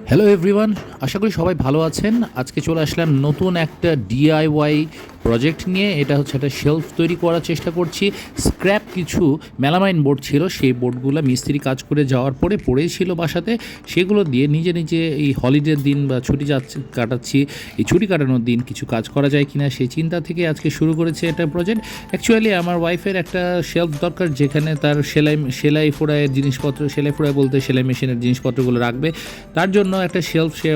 Hello everyone, আশা করি সবাই ভালো আছেন। আজকে চলে আসলাম নতুন একটা ডিআইওয়াই প্রজেক্ট নিয়ে। এটা হচ্ছে একটা শেলফ তৈরি করার চেষ্টা করছি। স্ক্র্যাপ কিছু মেলামাইন বোর্ড ছিল, সেই বোর্ডগুলো মিস্ত্রি কাজ করে যাওয়ার পরে পড়েই ছিল বাসাতে। সেগুলো দিয়ে নিজে নিজে এই হলিডের দিন বা ছুটি কাটাচ্ছি, এই ছুটি কাটানোর দিন কিছু কাজ করা যায় কিনা সেই চিন্তা থেকে আজকে শুরু করেছে এটা প্রজেক্ট। অ্যাকচুয়ালি আমার ওয়াইফের একটা শেলফ দরকার, যেখানে তার সেলাই ফোড়াইয়ের জিনিসপত্র, সেলাই ফোড়াই বলতে সেলাই মেশিনের জিনিসপত্রগুলো রাখবে। তার জন্য একটা শেলফ সে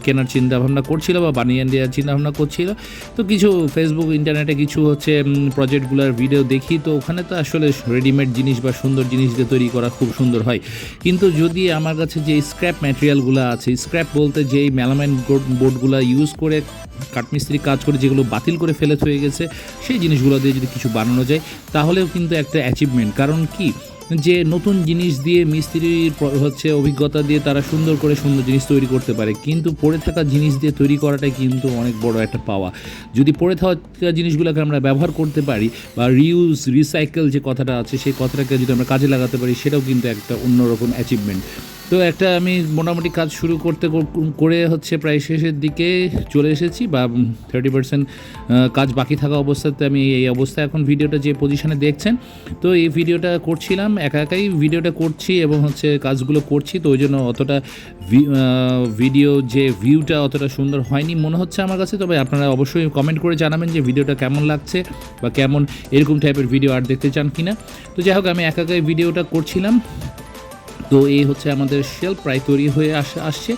কেনার চিন্তাভাবনা করছিল বা বানিয়ে দেওয়ার চিন্তাভাবনা করছিল। তো কিছু ফেসবুক ইন্টারনেটে কিছু প্রজেক্টগুলোর ভিডিও দেখি, তো ওখানে তো আসলে রেডিমেড জিনিস বা সুন্দর জিনিস দিয়ে তৈরি করা খুব সুন্দর হয়। কিন্তু যদি আমার কাছে যে স্ক্র্যাপ ম্যাটেরিয়ালগুলো আছে, স্ক্র্যাপ বলতে যেই মেলামাইন বোর্ডগুলো ইউজ করে কাঠমিস্ত্রি কাজ করে যেগুলো বাতিল করে ফেলে হয়ে গেছে, সেই জিনিসগুলো দিয়ে যদি কিছু বানানো যায় তাহলেও কিন্তু একটা অ্যাচিভমেন্ট। কারণ কি, যে নতুন জিনিস দিয়ে মিস্ত্রির অভিজ্ঞতা দিয়ে তারা সুন্দর করে সুন্দর জিনিস তৈরি করতে পারে, কিন্তু পড়ে থাকা জিনিস দিয়ে তৈরি করাটাই কিন্তু অনেক বড় একটা পাওয়া। যদি পড়ে থাকা জিনিসগুলোকে আমরা ব্যবহার করতে পারি বা রিসাইকেল যে কথাটা আছে, সেই কথাটাকে যদি আমরা কাজে লাগাতে পারি, সেটাও কিন্তু একটা অন্যরকম অ্যাচিভমেন্ট। তো একটা আমি মোটামুটি কাজ শুরু করে প্রায় শেষের দিকে চলে এসেছি, বা 30% কাজ বাকি থাকা অবস্থাতে আমি এই অবস্থায় এখন ভিডিওটা যে পজিশনে দেখছেন। তো এই ভিডিওটা করছিলাম, একাই ভিডিওটা করছি এবং কাজগুলো করছি। তো ওই জন্য অতটা ভিডিও যে ভিউটা অতটা সুন্দর হয়নি মনে হচ্ছে আমার কাছে। তবে আপনারা অবশ্যই কমেন্ট করে জানাবেন যে ভিডিওটা কেমন লাগছে বা কেমন এরকম টাইপের ভিডিও আর দেখতে চান কিনা। তো যাই হোক, আমি একাই ভিডিওটা করছিলাম। তো এই আমাদের শেলফ প্রায় তৈরি হয়ে আসছে।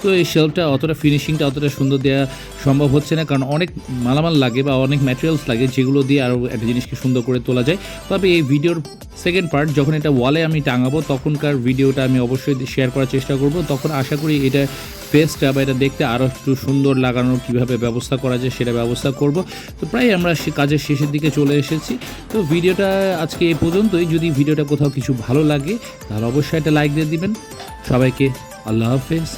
তো এই শেলফটা অতটা ফিনিশিংটা অতটা সুন্দর দেওয়া সম্ভব হচ্ছে না, কারণ অনেক মালামাল লাগে বা অনেক ম্যাটেরিয়ালস লাগে, যেগুলো দিয়ে আরও একটা জিনিসকে সুন্দর করে তোলা যায়। তবে এই ভিডিওর সেকেন্ড পার্ট যখন এটা ওয়ালে আমি টাঙাবো, তখনকার ভিডিওটা আমি অবশ্যই শেয়ার করার চেষ্টা করব। তখন আশা করি এটা ফেসটা বা এটা দেখতে আরও একটু সুন্দর লাগানোর কীভাবে ব্যবস্থা করা যায় সেটা ব্যবস্থা করব। তো প্রায় আমরা কাজের শেষের দিকে চলে এসেছি। তো ভিডিওটা আজকে এই পর্যন্তই। যদি ভিডিওটা কোথাও কিছু ভালো লাগে তাহলে অবশ্যই একটা লাইক দিয়ে দিবেন। সবাইকে আল্লাহ হাফেজ।